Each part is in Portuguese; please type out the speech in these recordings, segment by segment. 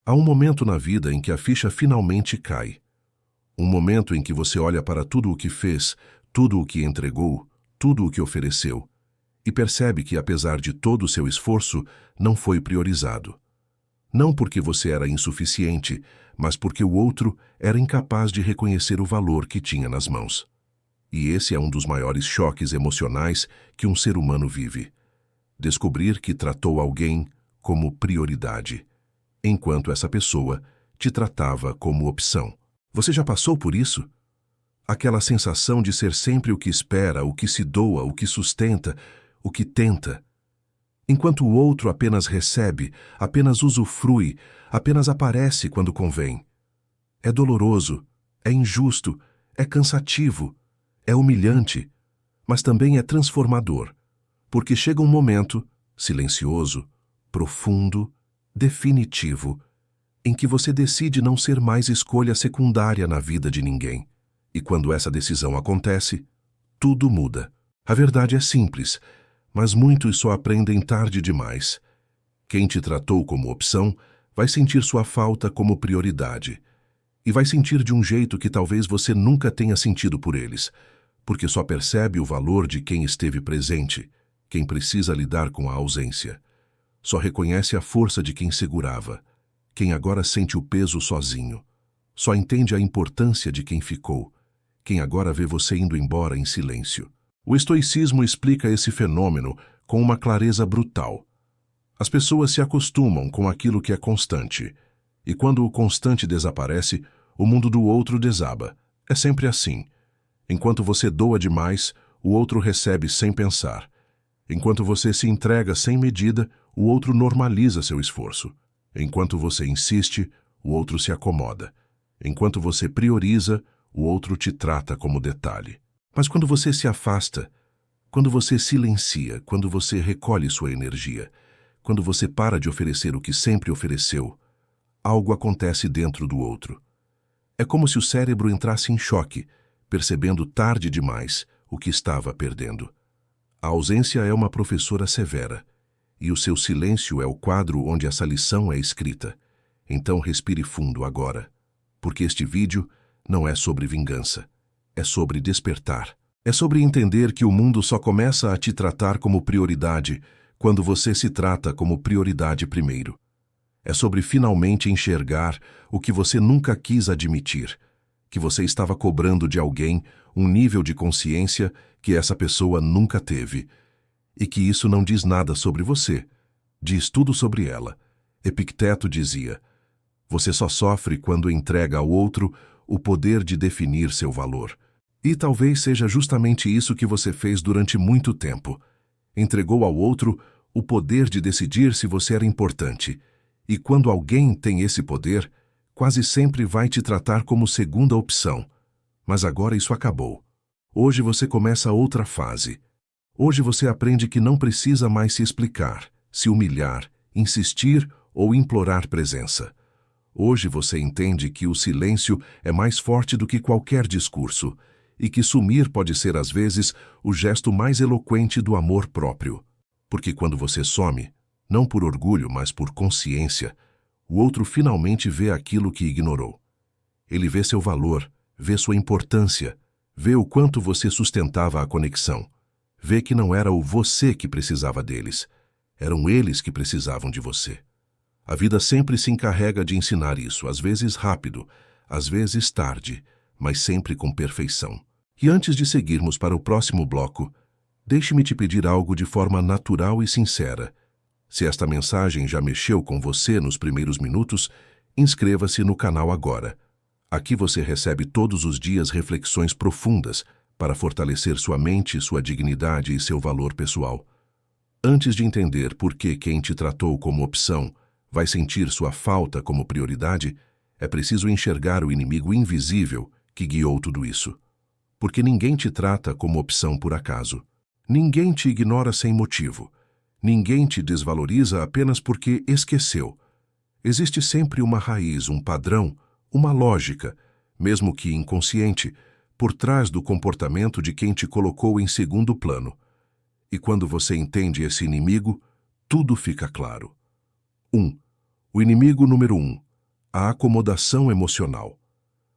Há um momento na vida em que a ficha finalmente cai. Um momento em que você olha para tudo o que fez, tudo o que entregou, tudo o que ofereceu, e percebe que, apesar de todo o seu esforço, não foi priorizado. Não porque você era insuficiente, mas porque o outro era incapaz de reconhecer o valor que tinha nas mãos. E esse é um dos maiores choques emocionais que um ser humano vive. Descobrir que tratou alguém como prioridade, enquanto essa pessoa te tratava como opção. Você já passou por isso? Aquela sensação de ser sempre o que espera, o que se doa, o que sustenta, o que tenta. Enquanto o outro apenas recebe, apenas usufrui, apenas aparece quando convém. É doloroso, é injusto, é cansativo, é humilhante, mas também é transformador, porque chega um momento, silencioso, profundo, definitivo, em que você decide não ser mais escolha secundária na vida de ninguém. E quando essa decisão acontece, tudo muda. A verdade é simples, mas muitos só aprendem tarde demais. Quem te tratou como opção vai sentir sua falta como prioridade. E vai sentir de um jeito que talvez você nunca tenha sentido por eles, porque só percebe o valor de quem esteve presente, quem precisa lidar com a ausência. Só reconhece a força de quem segurava, quem agora sente o peso sozinho. Só entende a importância de quem ficou, quem agora vê você indo embora em silêncio. O estoicismo explica esse fenômeno com uma clareza brutal. As pessoas se acostumam com aquilo que é constante, e quando o constante desaparece, o mundo do outro desaba. É sempre assim. Enquanto você doa demais, o outro recebe sem pensar. Enquanto você se entrega sem medida, o outro normaliza seu esforço. Enquanto você insiste, o outro se acomoda. Enquanto você prioriza, o outro te trata como detalhe. Mas quando você se afasta, quando você silencia, quando você recolhe sua energia, quando você para de oferecer o que sempre ofereceu, algo acontece dentro do outro. É como se o cérebro entrasse em choque, percebendo tarde demais o que estava perdendo. A ausência é uma professora severa, e o seu silêncio é o quadro onde essa lição é escrita. Então respire fundo agora, porque este vídeo não é sobre vingança, é sobre despertar. É sobre entender que o mundo só começa a te tratar como prioridade quando você se trata como prioridade primeiro. É sobre finalmente enxergar o que você nunca quis admitir, que você estava cobrando de alguém um nível de consciência que essa pessoa nunca teve, e que isso não diz nada sobre você, diz tudo sobre ela. Epicteto dizia: você só sofre quando entrega ao outro o poder de definir seu valor. E talvez seja justamente isso que você fez durante muito tempo. Entregou ao outro o poder de decidir se você era importante. E quando alguém tem esse poder, quase sempre vai te tratar como segunda opção. Mas agora isso acabou. Hoje você começa outra fase. Hoje você aprende que não precisa mais se explicar, se humilhar, insistir ou implorar presença. Hoje você entende que o silêncio é mais forte do que qualquer discurso, e que sumir pode ser, às vezes, o gesto mais eloquente do amor próprio. Porque quando você some, não por orgulho, mas por consciência, o outro finalmente vê aquilo que ignorou. Ele vê seu valor, vê sua importância, vê o quanto você sustentava a conexão, vê que não era o você que precisava deles, eram eles que precisavam de você. A vida sempre se encarrega de ensinar isso, às vezes rápido, às vezes tarde, mas sempre com perfeição. E antes de seguirmos para o próximo bloco, deixe-me te pedir algo de forma natural e sincera. Se esta mensagem já mexeu com você nos primeiros minutos, inscreva-se no canal agora. Aqui você recebe todos os dias reflexões profundas para fortalecer sua mente, sua dignidade e seu valor pessoal. Antes de entender por que quem te tratou como opção vai sentir sua falta como prioridade, é preciso enxergar o inimigo invisível que guiou tudo isso. Porque ninguém te trata como opção por acaso. Ninguém te ignora sem motivo. Ninguém te desvaloriza apenas porque esqueceu. Existe sempre uma raiz, um padrão, uma lógica, mesmo que inconsciente, por trás do comportamento de quem te colocou em segundo plano. E quando você entende esse inimigo, tudo fica claro. 1. O inimigo número 1. A acomodação emocional.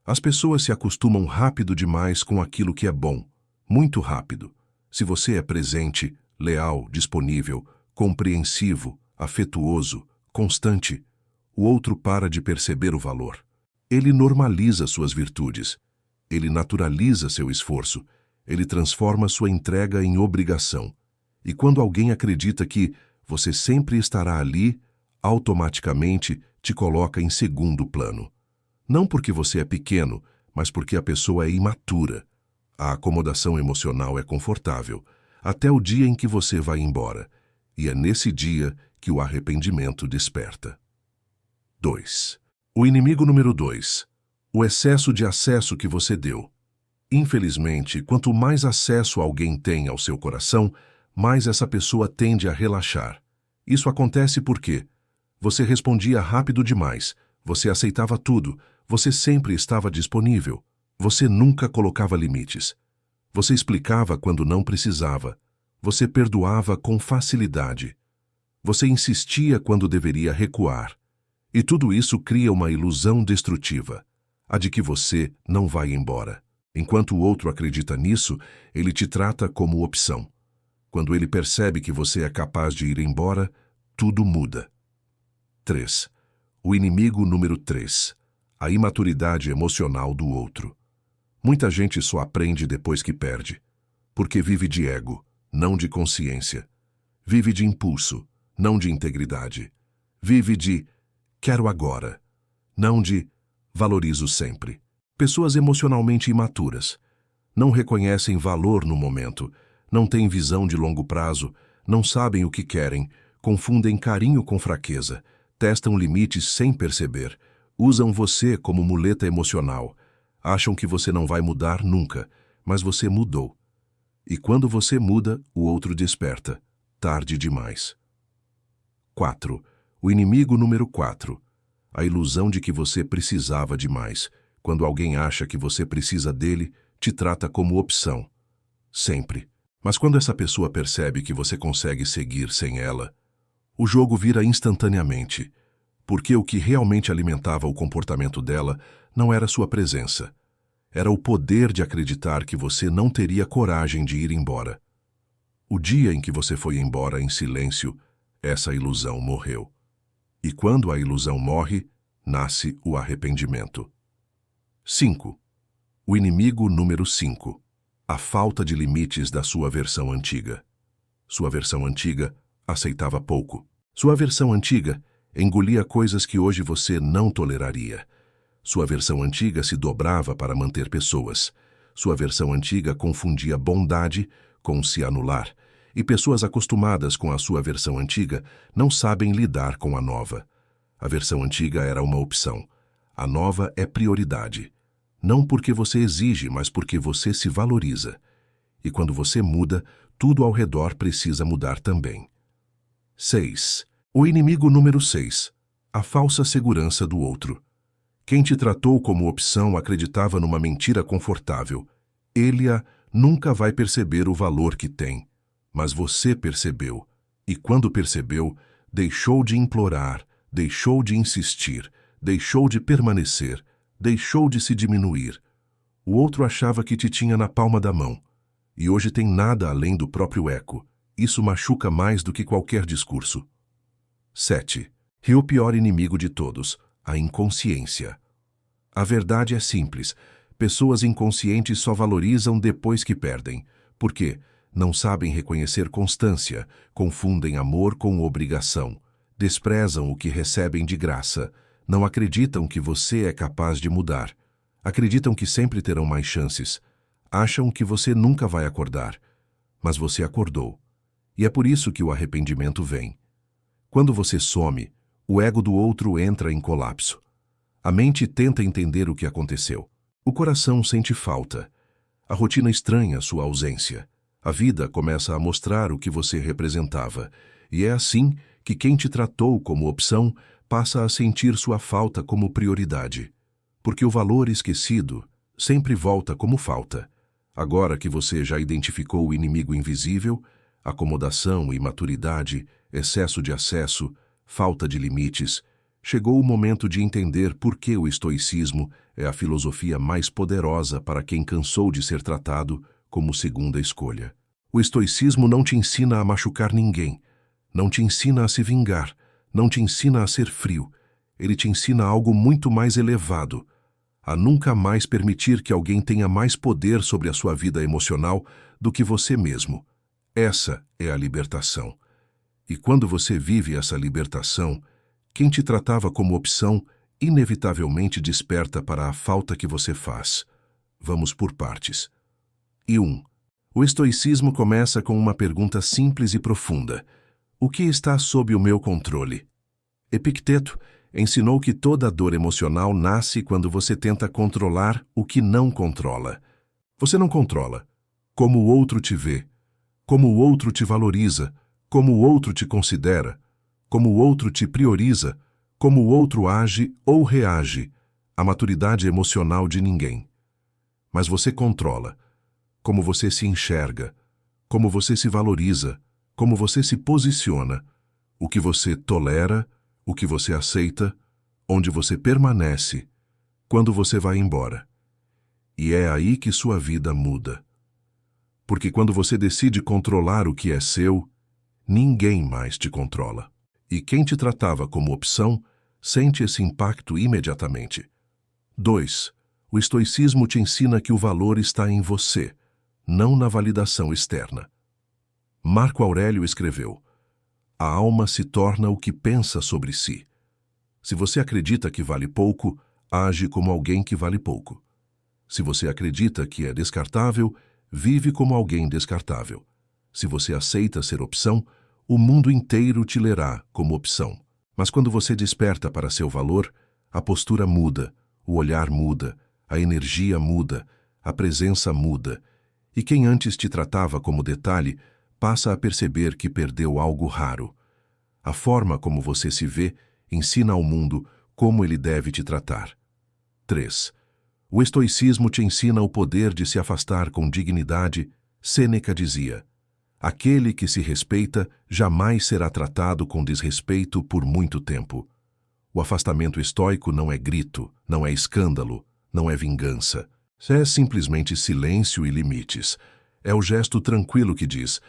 As pessoas se acostumam rápido demais com aquilo que é bom, muito rápido. Se você é presente, leal, disponível, compreensivo, afetuoso, constante, o outro para de perceber o valor. Ele normaliza suas virtudes. Ele naturaliza seu esforço. Ele transforma sua entrega em obrigação. E quando alguém acredita que você sempre estará ali, automaticamente te coloca em segundo plano. Não porque você é pequeno, mas porque a pessoa é imatura. A acomodação emocional é confortável, até o dia em que você vai embora. E é nesse dia que o arrependimento desperta. 2. O inimigo número 2. O excesso de acesso que você deu. Infelizmente, quanto mais acesso alguém tem ao seu coração, mais essa pessoa tende a relaxar. Isso acontece porque você respondia rápido demais, você aceitava tudo, você sempre estava disponível, você nunca colocava limites. Você explicava quando não precisava, você perdoava com facilidade. Você insistia quando deveria recuar. E tudo isso cria uma ilusão destrutiva, a de que você não vai embora. Enquanto o outro acredita nisso, ele te trata como opção. Quando ele percebe que você é capaz de ir embora, tudo muda. 3. O inimigo número 3. A imaturidade emocional do outro. Muita gente só aprende depois que perde, porque vive de ego, não de consciência. Vive de impulso, não de integridade. Vive de quero agora, não de valorizo sempre. Pessoas emocionalmente imaturas. Não reconhecem valor no momento, não têm visão de longo prazo, não sabem o que querem, confundem carinho com fraqueza, testam limites sem perceber, usam você como muleta emocional, acham que você não vai mudar nunca, mas você mudou. E quando você muda, o outro desperta. Tarde demais. 4. O inimigo número 4. A ilusão de que você precisava demais. Quando alguém acha que você precisa dele, te trata como opção. Sempre. Mas quando essa pessoa percebe que você consegue seguir sem ela, o jogo vira instantaneamente, porque o que realmente alimentava o comportamento dela não era sua presença. Era o poder de acreditar que você não teria coragem de ir embora. O dia em que você foi embora em silêncio, essa ilusão morreu. E quando a ilusão morre, nasce o arrependimento. 5. O inimigo número 5. A falta de limites da sua versão antiga. Sua versão antiga aceitava pouco. Sua versão antiga engolia coisas que hoje você não toleraria. Sua versão antiga se dobrava para manter pessoas. Sua versão antiga confundia bondade com se anular. E pessoas acostumadas com a sua versão antiga não sabem lidar com a nova. A versão antiga era uma opção. A nova é prioridade. Não porque você exige, mas porque você se valoriza. E quando você muda, tudo ao redor precisa mudar também. 6. O inimigo número 6. A falsa segurança do outro. Quem te tratou como opção acreditava numa mentira confortável. Ele nunca vai perceber o valor que tem. Mas você percebeu. E quando percebeu, deixou de implorar, deixou de insistir, deixou de permanecer, deixou de se diminuir. O outro achava que te tinha na palma da mão. E hoje tem nada além do próprio eco. Isso machuca mais do que qualquer discurso. 7. E o pior inimigo de todos, a inconsciência. A verdade é simples. Pessoas inconscientes só valorizam depois que perdem. Por quê? Não sabem reconhecer constância, confundem amor com obrigação, desprezam o que recebem de graça, não acreditam que você é capaz de mudar, acreditam que sempre terão mais chances, acham que você nunca vai acordar, mas você acordou. E é por isso que o arrependimento vem. Quando você some, o ego do outro entra em colapso. A mente tenta entender o que aconteceu. O coração sente falta. A rotina estranha sua ausência. A vida começa a mostrar o que você representava, e é assim que quem te tratou como opção passa a sentir sua falta como prioridade. Porque o valor esquecido sempre volta como falta. Agora que você já identificou o inimigo invisível, acomodação, imaturidade, excesso de acesso, falta de limites, chegou o momento de entender por que o estoicismo é a filosofia mais poderosa para quem cansou de ser tratado como segunda escolha. O estoicismo não te ensina a machucar ninguém, não te ensina a se vingar, não te ensina a ser frio. Ele te ensina algo muito mais elevado, a nunca mais permitir que alguém tenha mais poder sobre a sua vida emocional do que você mesmo. Essa é a libertação. E quando você vive essa libertação, quem te tratava como opção inevitavelmente desperta para a falta que você faz. Vamos por partes. 1. O estoicismo começa com uma pergunta simples e profunda. O que está sob o meu controle? Epicteto ensinou que toda dor emocional nasce quando você tenta controlar o que não controla. Você não controla como o outro te vê, como o outro te valoriza, como o outro te considera, como o outro te prioriza, como o outro age ou reage à maturidade emocional de ninguém. Mas você controla como você se enxerga, como você se valoriza, como você se posiciona, o que você tolera, o que você aceita, onde você permanece, quando você vai embora. E é aí que sua vida muda. Porque quando você decide controlar o que é seu, ninguém mais te controla. E quem te tratava como opção sente esse impacto imediatamente. 2. O estoicismo te ensina que o valor está em você, não na validação externa. Marco Aurélio escreveu: a alma se torna o que pensa sobre si. Se você acredita que vale pouco, age como alguém que vale pouco. Se você acredita que é descartável, vive como alguém descartável. Se você aceita ser opção, o mundo inteiro te lerá como opção. Mas quando você desperta para seu valor, a postura muda, o olhar muda, a energia muda, a presença muda. E quem antes te tratava como detalhe, passa a perceber que perdeu algo raro. A forma como você se vê ensina ao mundo como ele deve te tratar. 3. O estoicismo te ensina o poder de se afastar com dignidade. Sêneca dizia: aquele que se respeita jamais será tratado com desrespeito por muito tempo. O afastamento estoico não é grito, não é escândalo, não é vingança. É simplesmente silêncio e limites. É o gesto tranquilo que diz: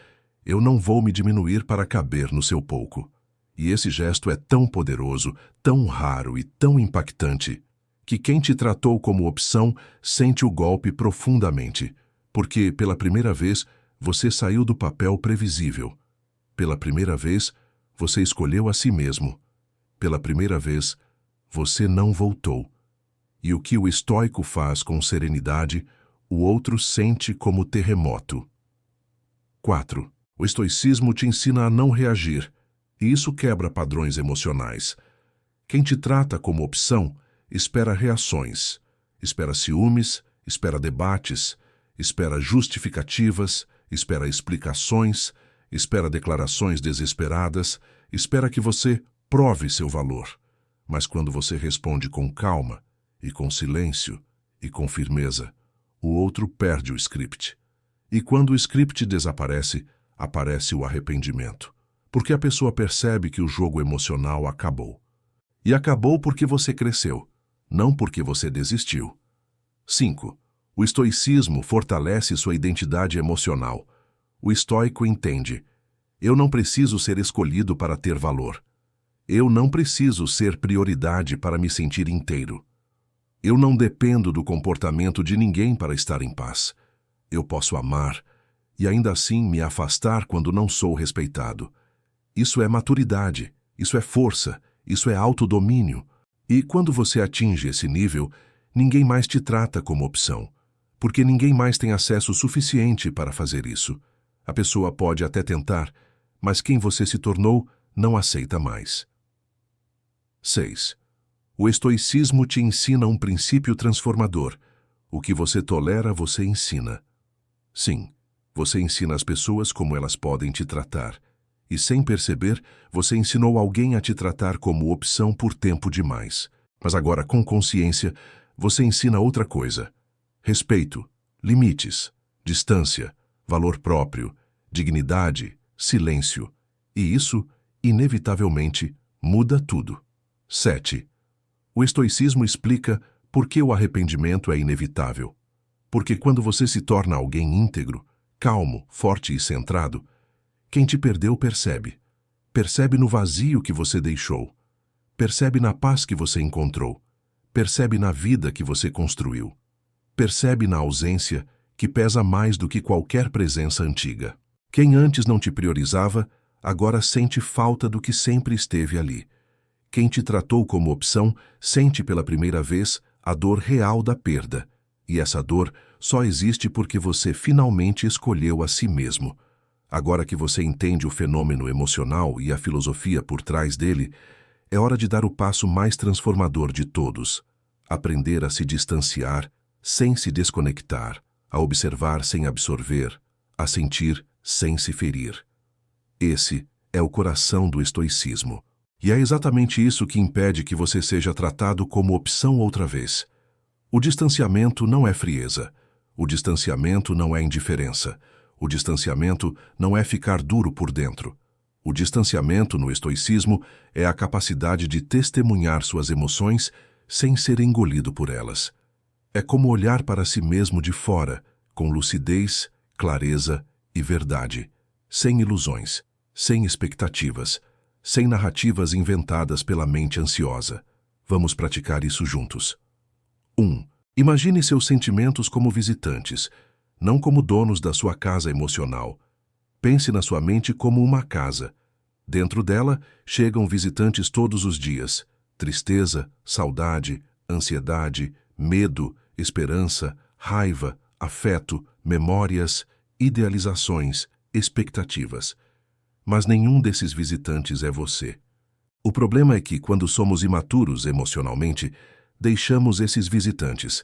eu não vou me diminuir para caber no seu pouco. E esse gesto é tão poderoso, tão raro e tão impactante, que quem te tratou como opção sente o golpe profundamente, porque, pela primeira vez, você saiu do papel previsível. Pela primeira vez, você escolheu a si mesmo. Pela primeira vez, você não voltou. E o que o estoico faz com serenidade, o outro sente como terremoto. 4. O estoicismo te ensina a não reagir, e isso quebra padrões emocionais. Quem te trata como opção espera reações, espera ciúmes, espera debates, espera justificativas, espera explicações, espera declarações desesperadas, espera que você prove seu valor. Mas quando você responde com calma, e com silêncio, e com firmeza, o outro perde o script. E quando o script desaparece, aparece o arrependimento. Porque a pessoa percebe que o jogo emocional acabou. E acabou porque você cresceu, não porque você desistiu. 5. O estoicismo fortalece sua identidade emocional. O estoico entende: eu não preciso ser escolhido para ter valor. Eu não preciso ser prioridade para me sentir inteiro. Eu não dependo do comportamento de ninguém para estar em paz. Eu posso amar e ainda assim me afastar quando não sou respeitado. Isso é maturidade, isso é força, isso é autodomínio. E quando você atinge esse nível, ninguém mais te trata como opção, porque ninguém mais tem acesso suficiente para fazer isso. A pessoa pode até tentar, mas quem você se tornou não aceita mais. 6. O estoicismo te ensina um princípio transformador. O que você tolera, você ensina. Sim, você ensina as pessoas como elas podem te tratar. E sem perceber, você ensinou alguém a te tratar como opção por tempo demais. Mas agora, com consciência, você ensina outra coisa: respeito, limites, distância, valor próprio, dignidade, silêncio. E isso, inevitavelmente, muda tudo. 7. O estoicismo explica por que o arrependimento é inevitável. Porque quando você se torna alguém íntegro, calmo, forte e centrado, quem te perdeu percebe. Percebe no vazio que você deixou. Percebe na paz que você encontrou. Percebe na vida que você construiu. Percebe na ausência que pesa mais do que qualquer presença antiga. Quem antes não te priorizava, agora sente falta do que sempre esteve ali. Quem te tratou como opção sente pela primeira vez a dor real da perda. E essa dor só existe porque você finalmente escolheu a si mesmo. Agora que você entende o fenômeno emocional e a filosofia por trás dele, é hora de dar o passo mais transformador de todos. Aprender a se distanciar sem se desconectar, a observar sem absorver, a sentir sem se ferir. Esse é o coração do estoicismo. E é exatamente isso que impede que você seja tratado como opção outra vez. O distanciamento não é frieza. O distanciamento não é indiferença. O distanciamento não é ficar duro por dentro. O distanciamento no estoicismo é a capacidade de testemunhar suas emoções sem ser engolido por elas. É como olhar para si mesmo de fora, com lucidez, clareza e verdade, sem ilusões, sem expectativas, sem narrativas inventadas pela mente ansiosa. Vamos praticar isso juntos. 1. Imagine seus sentimentos como visitantes, não como donos da sua casa emocional. Pense na sua mente como uma casa. Dentro dela, chegam visitantes todos os dias. Tristeza, saudade, ansiedade, medo, esperança, raiva, afeto, memórias, idealizações, expectativas. Mas nenhum desses visitantes é você. O problema é que, quando somos imaturos emocionalmente, deixamos esses visitantes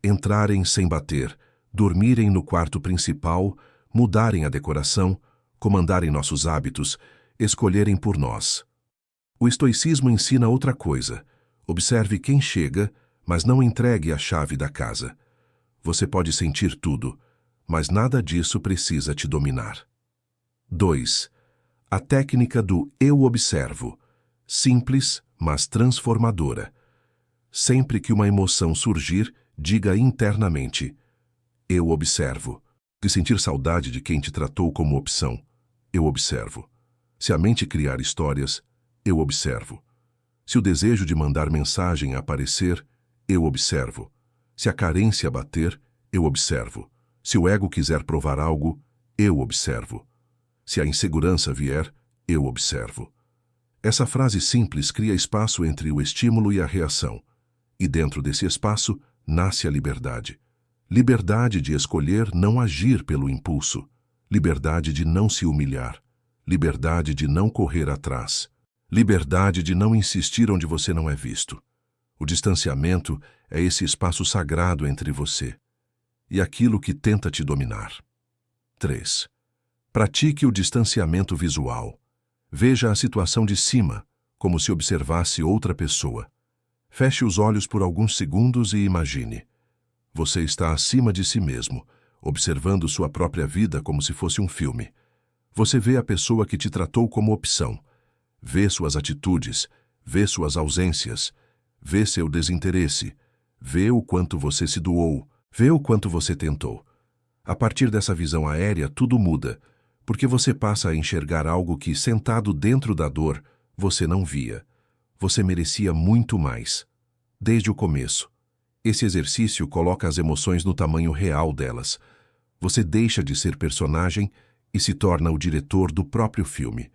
entrarem sem bater, dormirem no quarto principal, mudarem a decoração, comandarem nossos hábitos, escolherem por nós. O estoicismo ensina outra coisa. Observe quem chega, mas não entregue a chave da casa. Você pode sentir tudo, mas nada disso precisa te dominar. 2. A técnica do eu observo. Simples, mas transformadora. Sempre que uma emoção surgir, diga internamente: eu observo. Se sentir saudade de quem te tratou como opção, eu observo. Se a mente criar histórias, eu observo. Se o desejo de mandar mensagem aparecer, eu observo. Se a carência bater, eu observo. Se o ego quiser provar algo, eu observo. Se a insegurança vier, eu observo. Essa frase simples cria espaço entre o estímulo e a reação. E dentro desse espaço, nasce a liberdade. Liberdade de escolher não agir pelo impulso. Liberdade de não se humilhar. Liberdade de não correr atrás. Liberdade de não insistir onde você não é visto. O distanciamento é esse espaço sagrado entre você e aquilo que tenta te dominar. 3. Pratique o distanciamento visual. Veja a situação de cima, como se observasse outra pessoa. Feche os olhos por alguns segundos e imagine. Você está acima de si mesmo, observando sua própria vida como se fosse um filme. Você vê a pessoa que te tratou como opção. Vê suas atitudes, vê suas ausências, vê seu desinteresse, vê o quanto você se doou, vê o quanto você tentou. A partir dessa visão aérea, tudo muda, porque você passa a enxergar algo que, sentado dentro da dor, você não via. Você merecia muito mais. Desde o começo. Esse exercício coloca as emoções no tamanho real delas. Você deixa de ser personagem e se torna o diretor do próprio filme.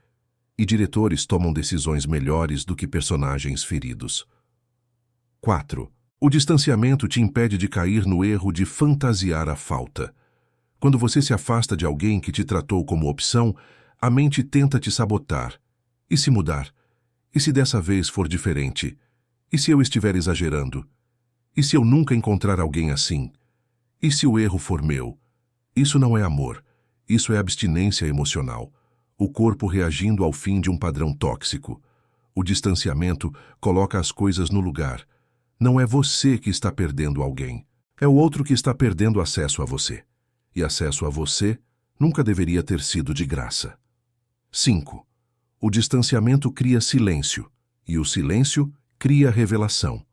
E diretores tomam decisões melhores do que personagens feridos. 4. O distanciamento te impede de cair no erro de fantasiar a falta. Quando você se afasta de alguém que te tratou como opção, a mente tenta te sabotar. E se mudar? E se dessa vez for diferente? E se eu estiver exagerando? E se eu nunca encontrar alguém assim? E se o erro for meu? Isso não é amor. Isso é abstinência emocional. O corpo reagindo ao fim de um padrão tóxico. O distanciamento coloca as coisas no lugar. Não é você que está perdendo alguém. É o outro que está perdendo acesso a você. E acesso a você nunca deveria ter sido de graça. 5. O distanciamento cria silêncio. E o silêncio cria revelação.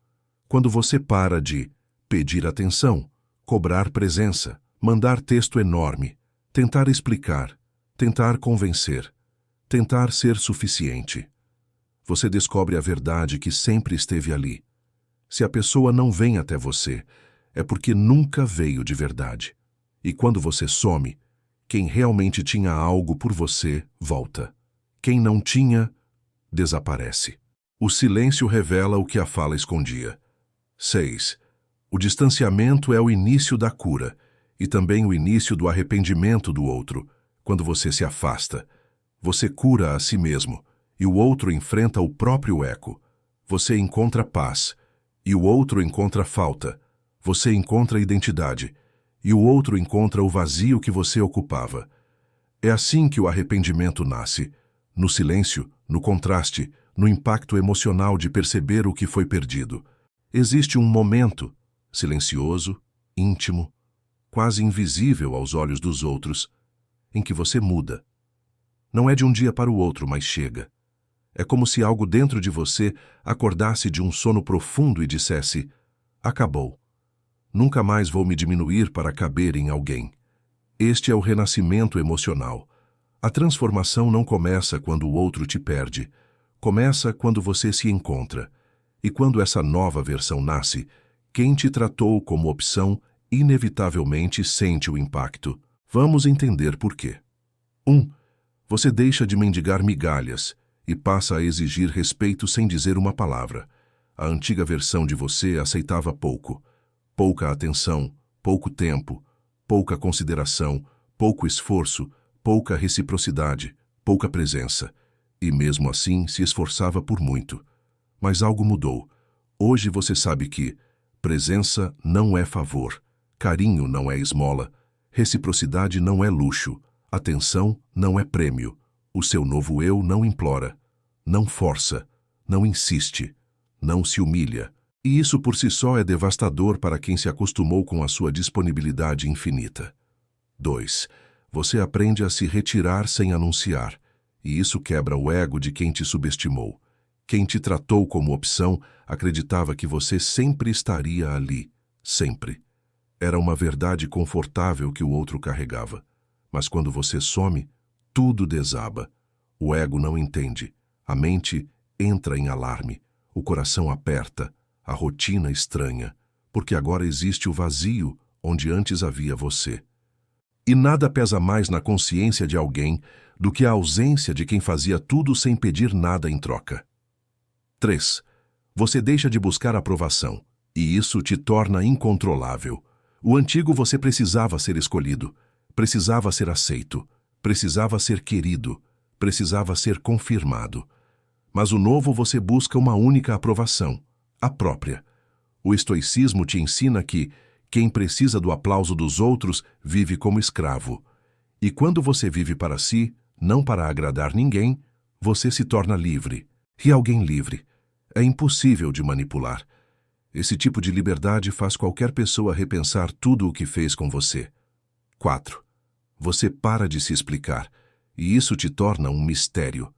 Quando você para de pedir atenção, cobrar presença, mandar texto enorme, tentar explicar, tentar convencer, tentar ser suficiente, você descobre a verdade que sempre esteve ali. Se a pessoa não vem até você, é porque nunca veio de verdade. E quando você some, quem realmente tinha algo por você volta. Quem não tinha, desaparece. O silêncio revela o que a fala escondia. 6. O distanciamento é o início da cura e também o início do arrependimento do outro. Quando você se afasta, você cura a si mesmo e o outro enfrenta o próprio eco. Você encontra paz e o outro encontra falta. Você encontra identidade e o outro encontra o vazio que você ocupava. É assim que o arrependimento nasce, no silêncio, no contraste, no impacto emocional de perceber o que foi perdido. Existe um momento, silencioso, íntimo, quase invisível aos olhos dos outros, em que você muda. Não é de um dia para o outro, mas chega. É como se algo dentro de você acordasse de um sono profundo e dissesse: acabou. Nunca mais vou me diminuir para caber em alguém. Este é o renascimento emocional. A transformação não começa quando o outro te perde. Começa quando você se encontra. E quando essa nova versão nasce, quem te tratou como opção inevitavelmente sente o impacto. Vamos entender por quê. 1. Você deixa de mendigar migalhas e passa a exigir respeito sem dizer uma palavra. A antiga versão de você aceitava pouco. Pouca atenção, pouco tempo, pouca consideração, pouco esforço, pouca reciprocidade, pouca presença. E mesmo assim se esforçava por muito. Mas algo mudou. Hoje você sabe que presença não é favor, carinho não é esmola, reciprocidade não é luxo, atenção não é prêmio. O seu novo eu não implora, não força, não insiste, não se humilha. E isso por si só é devastador para quem se acostumou com a sua disponibilidade infinita. 2. Você aprende a se retirar sem anunciar, e isso quebra o ego de quem te subestimou. Quem te tratou como opção acreditava que você sempre estaria ali, sempre. Era uma verdade confortável que o outro carregava. Mas quando você some, tudo desaba. O ego não entende, a mente entra em alarme, o coração aperta, a rotina estranha, porque agora existe o vazio onde antes havia você. E nada pesa mais na consciência de alguém do que a ausência de quem fazia tudo sem pedir nada em troca. 3. Você deixa de buscar aprovação, e isso te torna incontrolável. O antigo você precisava ser escolhido, precisava ser aceito, precisava ser querido, precisava ser confirmado. Mas o novo você busca uma única aprovação, a própria. O estoicismo te ensina que quem precisa do aplauso dos outros vive como escravo. E quando você vive para si, não para agradar ninguém, você se torna livre. E alguém livre é impossível de manipular. Esse tipo de liberdade faz qualquer pessoa repensar tudo o que fez com você. 4. Você para de se explicar, e isso te torna um mistério.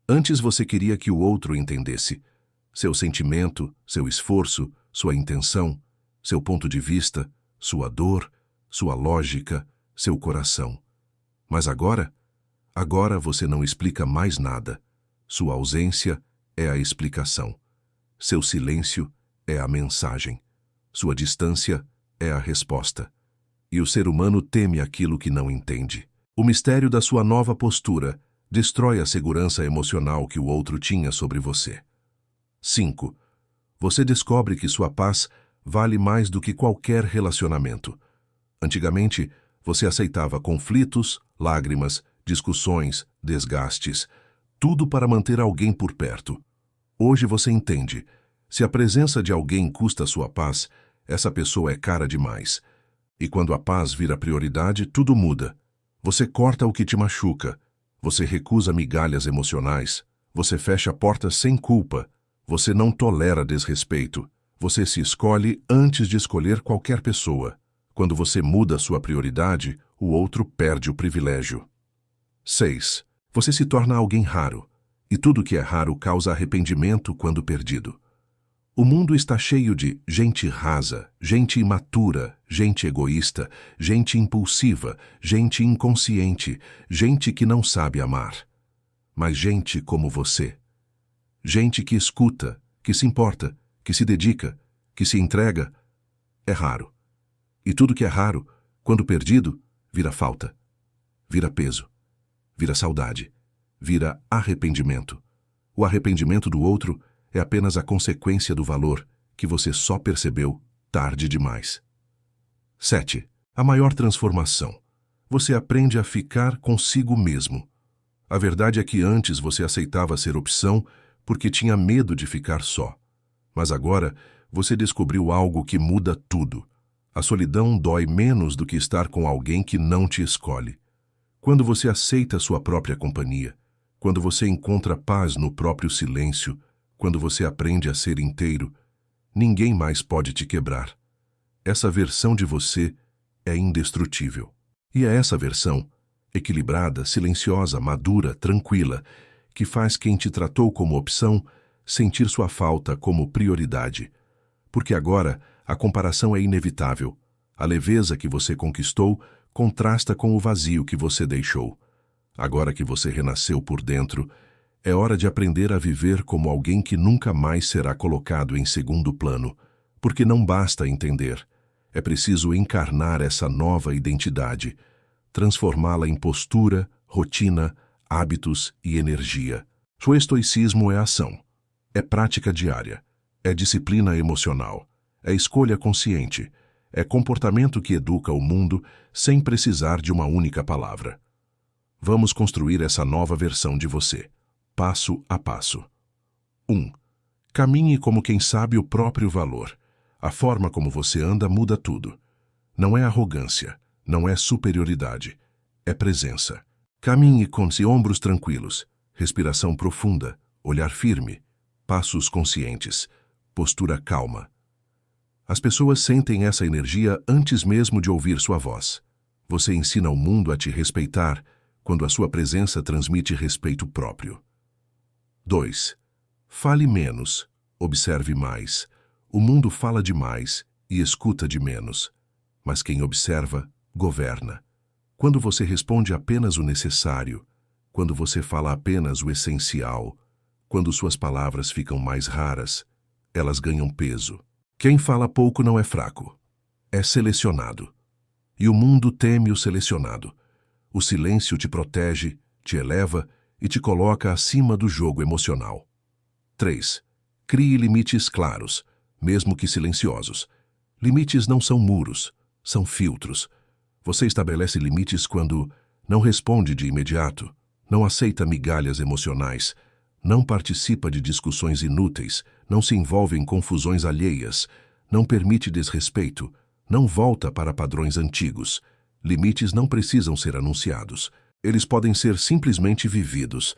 Antes você queria que o outro entendesse. Seu sentimento, seu esforço, sua intenção, seu ponto de vista, sua dor, sua lógica, seu coração. Mas agora você não explica mais nada. Sua ausência é a explicação. Seu silêncio é a mensagem. Sua distância é a resposta. E o ser humano teme aquilo que não entende. O mistério da sua nova postura destrói a segurança emocional que o outro tinha sobre você. 5. Você descobre que sua paz vale mais do que qualquer relacionamento. Antigamente, você aceitava conflitos, lágrimas, discussões, desgastes, tudo para manter alguém por perto. Hoje você entende. Se a presença de alguém custa sua paz, essa pessoa é cara demais. E quando a paz vira prioridade, tudo muda. Você corta o que te machuca. Você recusa migalhas emocionais. Você fecha portas sem culpa. Você não tolera desrespeito. Você se escolhe antes de escolher qualquer pessoa. Quando você muda sua prioridade, o outro perde o privilégio. 6. Você se torna alguém raro. E tudo que é raro causa arrependimento quando perdido. O mundo está cheio de gente rasa, gente imatura, gente egoísta, gente impulsiva, gente inconsciente, gente que não sabe amar. Mas gente como você. Gente que escuta, que se importa, que se dedica, que se entrega, é raro. E tudo que é raro, quando perdido, vira falta, vira peso, vira saudade, vira arrependimento. O arrependimento do outro é apenas a consequência do valor que você só percebeu tarde demais. 7. A maior transformação. Você aprende a ficar consigo mesmo. A verdade é que antes você aceitava ser opção porque tinha medo de ficar só. Mas agora você descobriu algo que muda tudo. A solidão dói menos do que estar com alguém que não te escolhe. Quando você aceita sua própria companhia, quando você encontra paz no próprio silêncio, quando você aprende a ser inteiro, ninguém mais pode te quebrar. Essa versão de você é indestrutível. E é essa versão, equilibrada, silenciosa, madura, tranquila, que faz quem te tratou como opção sentir sua falta como prioridade. Porque agora a comparação é inevitável. A leveza que você conquistou contrasta com o vazio que você deixou. Agora que você renasceu por dentro, é hora de aprender a viver como alguém que nunca mais será colocado em segundo plano, porque não basta entender. É preciso encarnar essa nova identidade, transformá-la em postura, rotina, hábitos e energia. O estoicismo é ação, é prática diária, é disciplina emocional, é escolha consciente, é comportamento que educa o mundo sem precisar de uma única palavra. Vamos construir essa nova versão de você. Passo a passo. 1. Caminhe como quem sabe o próprio valor. A forma como você anda muda tudo. Não é arrogância, não é superioridade, é presença. Caminhe com os ombros tranquilos, respiração profunda, olhar firme, passos conscientes, postura calma. As pessoas sentem essa energia antes mesmo de ouvir sua voz. Você ensina o mundo a te respeitar quando a sua presença transmite respeito próprio. 2. Fale menos, observe mais. O mundo fala demais e escuta de menos. Mas quem observa, governa. Quando você responde apenas o necessário, quando você fala apenas o essencial, quando suas palavras ficam mais raras, elas ganham peso. Quem fala pouco não é fraco, é selecionado. E o mundo teme o selecionado. O silêncio te protege, te eleva e te coloca acima do jogo emocional. 3. Crie limites claros, mesmo que silenciosos. Limites não são muros, são filtros. Você estabelece limites quando não responde de imediato, não aceita migalhas emocionais, não participa de discussões inúteis, não se envolve em confusões alheias, não permite desrespeito, não volta para padrões antigos. Limites não precisam ser anunciados. Eles podem ser simplesmente vividos.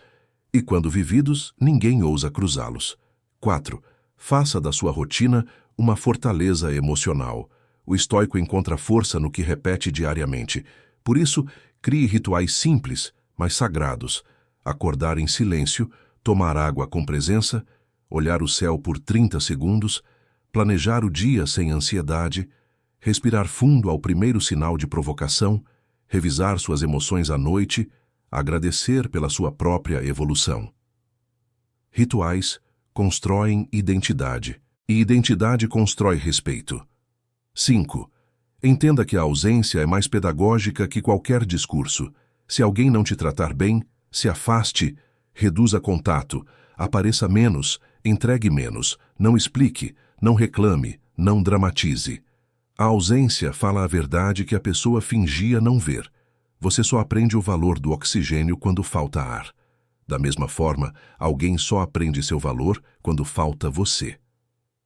E quando vividos, ninguém ousa cruzá-los. 4. Faça da sua rotina uma fortaleza emocional. O estoico encontra força no que repete diariamente. Por isso, crie rituais simples, mas sagrados. Acordar em silêncio, tomar água com presença, olhar o céu por 30 segundos, planejar o dia sem ansiedade, respirar fundo ao primeiro sinal de provocação, revisar suas emoções à noite, agradecer pela sua própria evolução. Rituais constroem identidade, e identidade constrói respeito. 5. Entenda que a ausência é mais pedagógica que qualquer discurso. Se alguém não te tratar bem, se afaste, reduza contato, apareça menos, entregue menos, não explique, não reclame, não dramatize. A ausência fala a verdade que a pessoa fingia não ver. Você só aprende o valor do oxigênio quando falta ar. Da mesma forma, alguém só aprende seu valor quando falta você.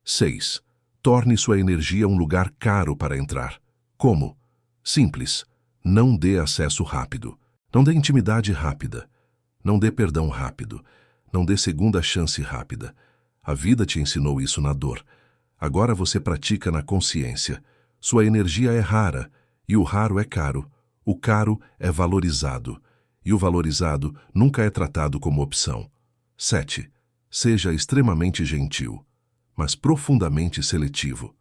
6. Torne sua energia um lugar caro para entrar. Como? Simples. Não dê acesso rápido. Não dê intimidade rápida. Não dê perdão rápido. Não dê segunda chance rápida. A vida te ensinou isso na dor. Agora você pratica na consciência. Sua energia é rara, e o raro é caro. O caro é valorizado, e o valorizado nunca é tratado como opção. 7. Seja extremamente gentil. mas profundamente seletivo.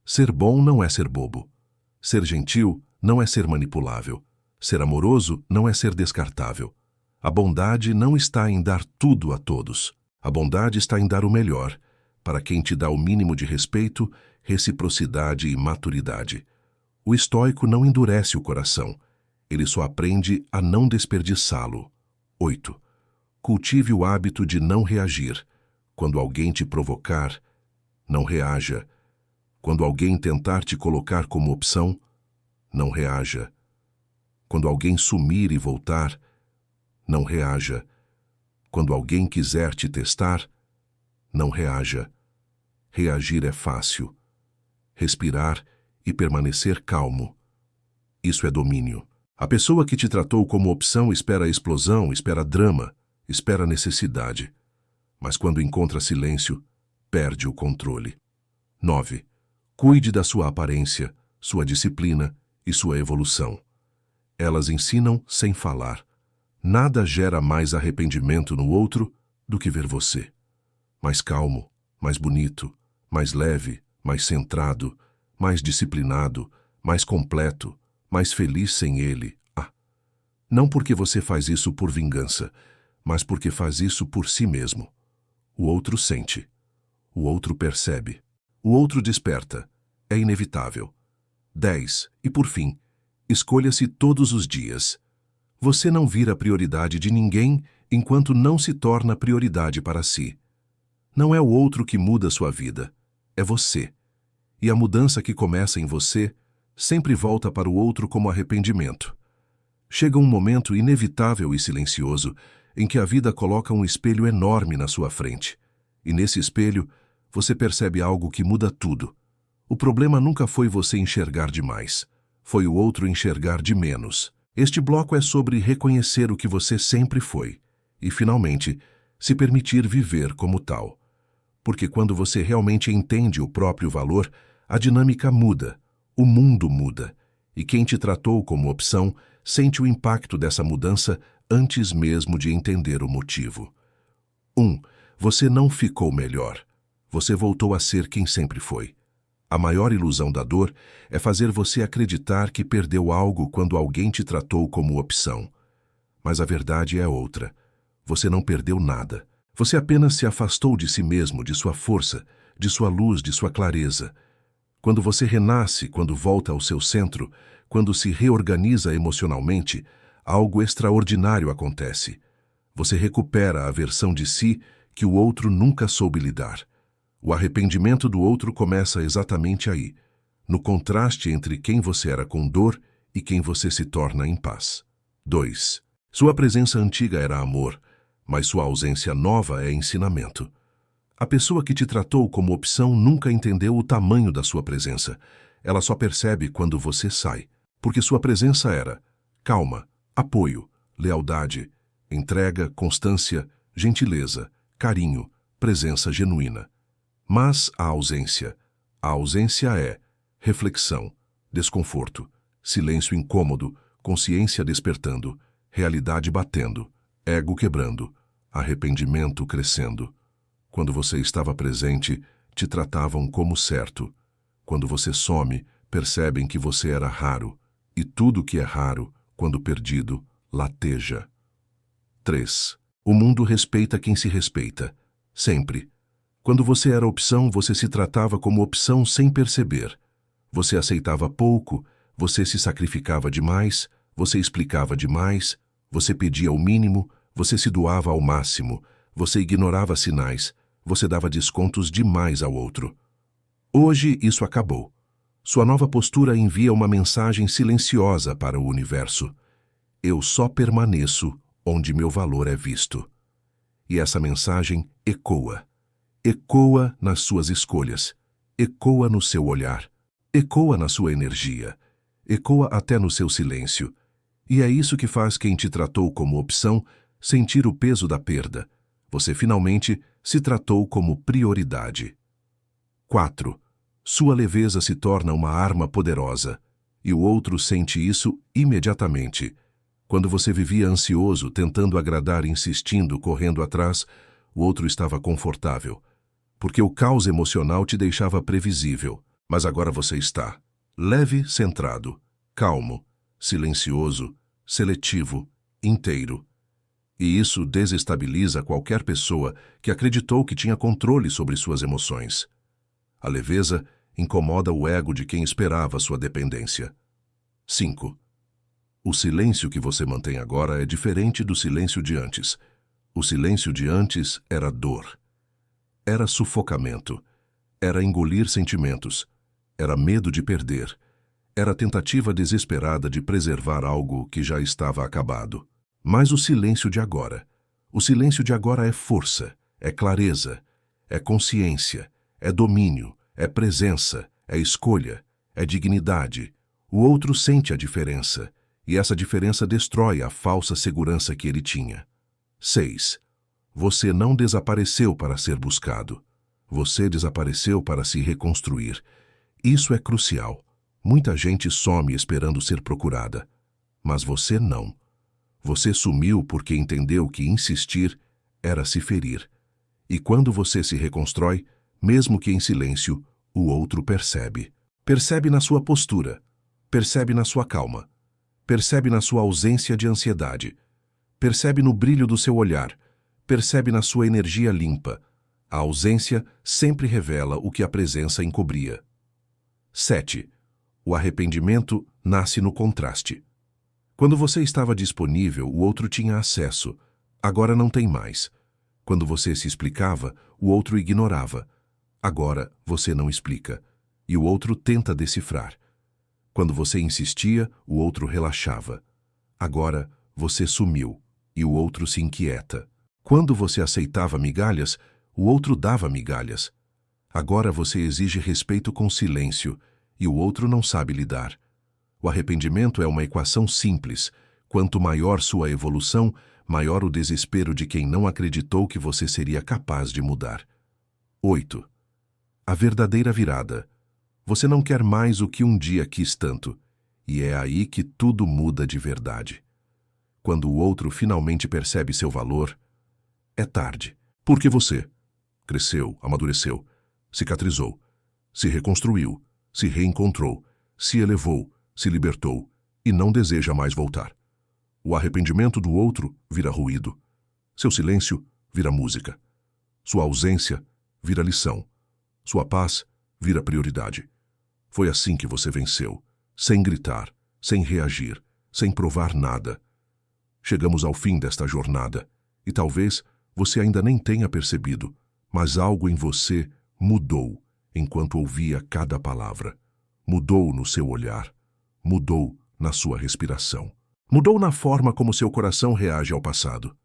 Ser bom não é ser bobo. Ser gentil não é ser manipulável. Ser amoroso não é ser descartável. A bondade não está em dar tudo a todos. A bondade está em dar o melhor, para quem te dá o mínimo de respeito, reciprocidade e maturidade. O estoico não endurece o coração. Ele só aprende a não desperdiçá-lo. 8. Cultive o hábito de não reagir. Quando alguém te provocar, não reaja. Quando alguém tentar te colocar como opção, não reaja. Quando alguém sumir e voltar, não reaja. Quando alguém quiser te testar, não reaja. Reagir é fácil. Respirar e permanecer calmo. Isso é domínio. A pessoa que te tratou como opção espera explosão, espera drama, espera necessidade. Mas quando encontra silêncio, perde o controle. 9. Cuide da sua aparência, sua disciplina e sua evolução. Elas ensinam sem falar. Nada gera mais arrependimento no outro do que ver você. Mais calmo, mais bonito, mais leve, mais centrado, mais disciplinado, mais completo, mais feliz sem ele. Não porque você faz isso por vingança, mas porque faz isso por si mesmo. O outro sente. O outro percebe. O outro desperta. É inevitável. 10. E por fim, escolha-se todos os dias. Você não vira prioridade de ninguém enquanto não se torna prioridade para si. Não é o outro que muda sua vida, é você. E a mudança que começa em você sempre volta para o outro como arrependimento. Chega um momento inevitável e silencioso em que a vida coloca um espelho enorme na sua frente. E nesse espelho, você percebe algo que muda tudo. O problema nunca foi você enxergar demais. Foi o outro enxergar de menos. Este bloco é sobre reconhecer o que você sempre foi e, finalmente, se permitir viver como tal. Porque quando você realmente entende o próprio valor, a dinâmica muda, o mundo muda, e quem te tratou como opção sente o impacto dessa mudança antes mesmo de entender o motivo. 1. Você não ficou melhor. Você voltou a ser quem sempre foi. A maior ilusão da dor é fazer você acreditar que perdeu algo quando alguém te tratou como opção. Mas a verdade é outra. Você não perdeu nada. Você apenas se afastou de si mesmo, de sua força, de sua luz, de sua clareza. Quando você renasce, quando volta ao seu centro, quando se reorganiza emocionalmente, algo extraordinário acontece. Você recupera a versão de si que o outro nunca soube lidar. O arrependimento do outro começa exatamente aí, no contraste entre quem você era com dor e quem você se torna em paz. 2. Sua presença antiga era amor, mas sua ausência nova é ensinamento. A pessoa que te tratou como opção nunca entendeu o tamanho da sua presença. Ela só percebe quando você sai, porque sua presença era calma, apoio, lealdade, entrega, constância, gentileza, carinho, presença genuína. Mas a ausência é reflexão, desconforto, silêncio incômodo, consciência despertando, realidade batendo, ego quebrando, arrependimento crescendo. Quando você estava presente, te tratavam como certo. Quando você some, percebem que você era raro, e tudo que é raro, quando perdido, lateja. 3. O mundo respeita quem se respeita. Sempre. Quando você era opção, você se tratava como opção sem perceber. Você aceitava pouco, você se sacrificava demais, você explicava demais, você pedia o mínimo, você se doava ao máximo, você ignorava sinais, você dava descontos demais ao outro. Hoje isso acabou. Sua nova postura envia uma mensagem silenciosa para o universo. Eu só permaneço onde meu valor é visto. E essa mensagem ecoa. Ecoa nas suas escolhas, ecoa no seu olhar, ecoa na sua energia, ecoa até no seu silêncio. E é isso que faz quem te tratou como opção sentir o peso da perda. Você finalmente se tratou como prioridade. 4. Sua leveza se torna uma arma poderosa, e o outro sente isso imediatamente. Quando você vivia ansioso, tentando agradar, insistindo, correndo atrás, o outro estava confortável. porque o caos emocional te deixava previsível, mas agora você está leve, centrado, calmo, silencioso, seletivo, inteiro. E isso desestabiliza qualquer pessoa que acreditou que tinha controle sobre suas emoções. A leveza incomoda o ego de quem esperava sua dependência. 5. O silêncio que você mantém agora é diferente do silêncio de antes. O silêncio de antes era dor. Era sufocamento. Era engolir sentimentos. Era medo de perder. Era tentativa desesperada de preservar algo que já estava acabado. Mas o silêncio de agora é força, é clareza, é consciência, é domínio, é presença, é escolha, é dignidade. O outro sente a diferença, e essa diferença destrói a falsa segurança que ele tinha. 6. Você não desapareceu para ser buscado. Você desapareceu para se reconstruir. Isso é crucial. Muita gente some esperando ser procurada, mas você não. Você sumiu porque entendeu que insistir era se ferir. E quando você se reconstrói, mesmo que em silêncio, o outro percebe. Percebe na sua postura, percebe na sua calma, percebe na sua ausência de ansiedade, percebe no brilho do seu olhar, percebe na sua energia limpa. A ausência sempre revela o que a presença encobria. 7. O arrependimento nasce no contraste. Quando você estava disponível, o outro tinha acesso. Agora não tem mais. Quando você se explicava, o outro ignorava. Agora você não explica, e o outro tenta decifrar. Quando você insistia, o outro relaxava. Agora você sumiu, e o outro se inquieta. Quando você aceitava migalhas, o outro dava migalhas. Agora você exige respeito com silêncio, e o outro não sabe lidar. O arrependimento é uma equação simples. Quanto maior sua evolução, maior o desespero de quem não acreditou que você seria capaz de mudar. 8. A verdadeira virada. Você não quer mais o que um dia quis tanto, e é aí que tudo muda de verdade. Quando o outro finalmente percebe seu valor, é tarde. Porque você cresceu, amadureceu, cicatrizou, se reconstruiu, se reencontrou, se elevou, se libertou e não deseja mais voltar. O arrependimento do outro vira ruído. Seu silêncio vira música. Sua ausência vira lição. Sua paz vira prioridade. Foi assim que você venceu, sem gritar, sem reagir, sem provar nada. Chegamos ao fim desta jornada e talvez você ainda nem tenha percebido, mas algo em você mudou enquanto ouvia cada palavra. Mudou no seu olhar. Mudou na sua respiração. Mudou na forma como seu coração reage ao passado.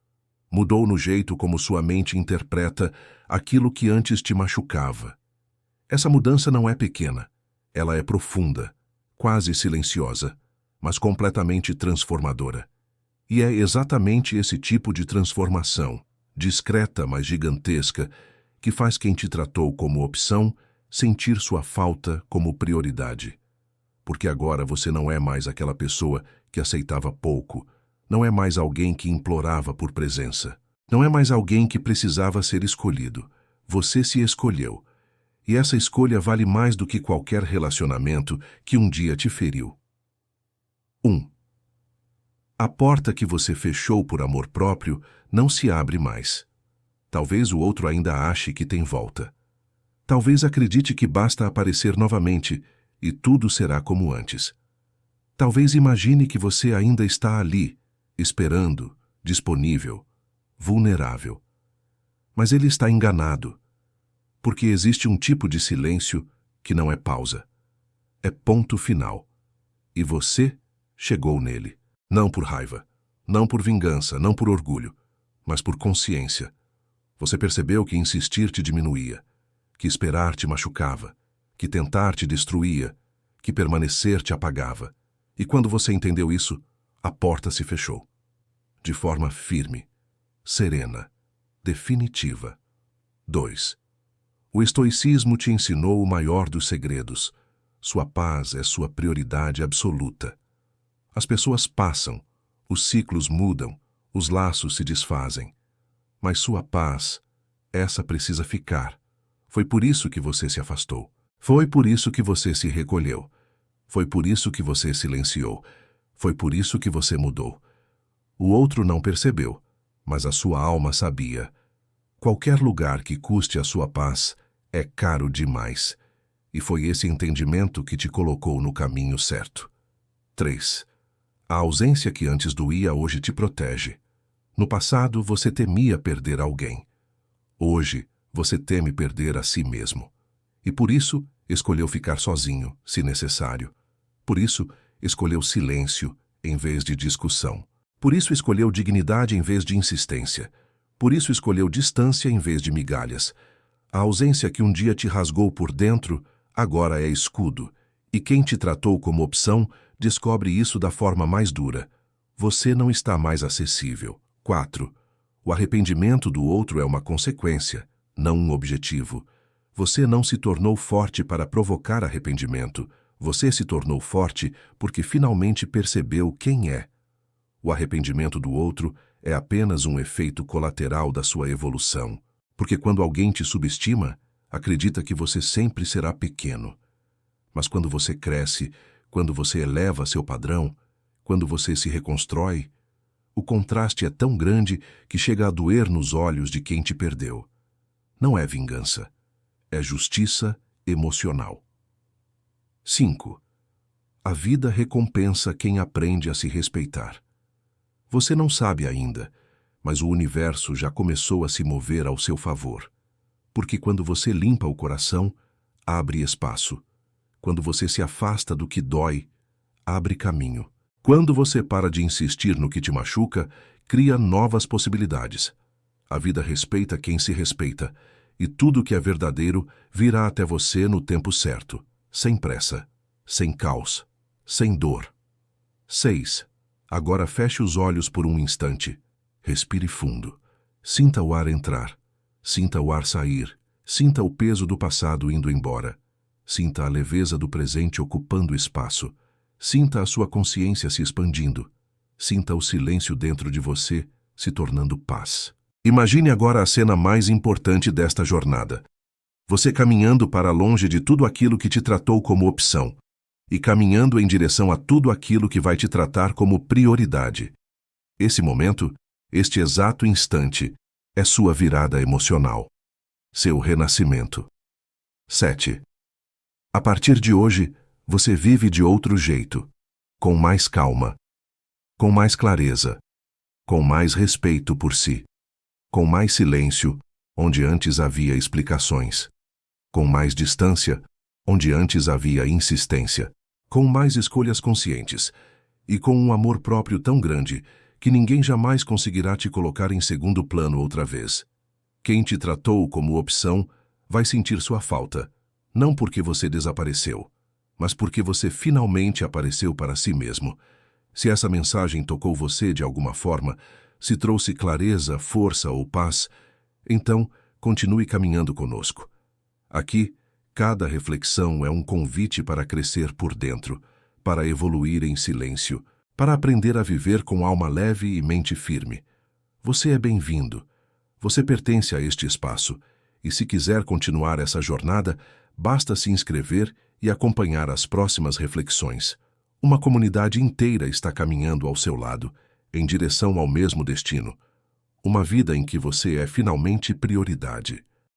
Mudou no jeito como sua mente interpreta aquilo que antes te machucava. Essa mudança não é pequena. Ela é profunda, quase silenciosa, mas completamente transformadora. E é exatamente esse tipo de transformação, discreta mas gigantesca, que faz quem te tratou como opção sentir sua falta como prioridade. Porque agora você não é mais aquela pessoa que aceitava pouco, não é mais alguém que implorava por presença, não é mais alguém que precisava ser escolhido. Você se escolheu, e essa escolha vale mais do que qualquer relacionamento que um dia te feriu. 1. A porta que você fechou por amor próprio não se abre mais. Talvez o outro ainda ache que tem volta. Talvez acredite que basta aparecer novamente e tudo será como antes. Talvez imagine que você ainda está ali, esperando, disponível, vulnerável. Mas ele está enganado, porque existe um tipo de silêncio que não é pausa. É ponto final. E você chegou nele. Não por raiva, não por vingança, não por orgulho, mas por consciência. Você percebeu que insistir te diminuía, que esperar te machucava, que tentar te destruía, que permanecer te apagava. E quando você entendeu isso, a porta se fechou. De forma firme, serena, definitiva. 2. O estoicismo te ensinou o maior dos segredos. Sua paz é sua prioridade absoluta. As pessoas passam, os ciclos mudam, os laços se desfazem. Mas sua paz, essa precisa ficar, Foi por isso que você se afastou. Foi por isso que você se recolheu. Foi por isso que você silenciou. Foi por isso que você mudou. O outro não percebeu, mas a sua alma sabia. Qualquer lugar que custe a sua paz é caro demais. E foi esse entendimento que te colocou no caminho certo. 3. A ausência que antes doía hoje te protege. No passado, você temia perder alguém. Hoje, você teme perder a si mesmo. E por isso, escolheu ficar sozinho, se necessário. Por isso, escolheu silêncio em vez de discussão. Por isso, escolheu dignidade em vez de insistência. Por isso, escolheu distância em vez de migalhas. A ausência que um dia te rasgou por dentro, agora é escudo. E quem te tratou como opção, descobre isso da forma mais dura. Você não está mais acessível. 4. O arrependimento do outro é uma consequência, não um objetivo. Você não se tornou forte para provocar arrependimento. Você se tornou forte porque finalmente percebeu quem é. O arrependimento do outro é apenas um efeito colateral da sua evolução. Porque quando alguém te subestima, acredita que você sempre será pequeno. Mas quando você cresce, quando você eleva seu padrão, quando você se reconstrói, o contraste é tão grande que chega a doer nos olhos de quem te perdeu. Não é vingança, é justiça emocional. 5. A vida recompensa quem aprende a se respeitar. Você não sabe ainda, mas o universo já começou a se mover ao seu favor. Porque quando você limpa o coração, abre espaço. Quando você se afasta do que dói, abre caminho. Quando você para de insistir no que te machuca, cria novas possibilidades. A vida respeita quem se respeita, e tudo que é verdadeiro virá até você no tempo certo, sem pressa, sem caos, sem dor. 6. Agora feche os olhos por um instante. Respire fundo. Sinta o ar entrar. Sinta o ar sair. Sinta o peso do passado indo embora. Sinta a leveza do presente ocupando espaço. Sinta a sua consciência se expandindo. Sinta o silêncio dentro de você se tornando paz. Imagine agora a cena mais importante desta jornada. Você caminhando para longe de tudo aquilo que te tratou como opção e caminhando em direção a tudo aquilo que vai te tratar como prioridade. Esse momento, este exato instante, é sua virada emocional, seu renascimento. 7. A partir de hoje, você vive de outro jeito, com mais calma, com mais clareza, com mais respeito por si, com mais silêncio, onde antes havia explicações, com mais distância, onde antes havia insistência, com mais escolhas conscientes e com um amor próprio tão grande que ninguém jamais conseguirá te colocar em segundo plano outra vez. Quem te tratou como opção vai sentir sua falta, não porque você desapareceu, mas porque você finalmente apareceu para si mesmo. Se essa mensagem tocou você de alguma forma, se trouxe clareza, força ou paz, então continue caminhando conosco. Aqui, cada reflexão é um convite para crescer por dentro, para evoluir em silêncio, para aprender a viver com alma leve e mente firme. Você é bem-vindo. Você pertence a este espaço, e se quiser continuar essa jornada, basta se inscrever e acompanhar as próximas reflexões. Uma comunidade inteira está caminhando ao seu lado, em direção ao mesmo destino. Uma vida em que você é finalmente prioridade.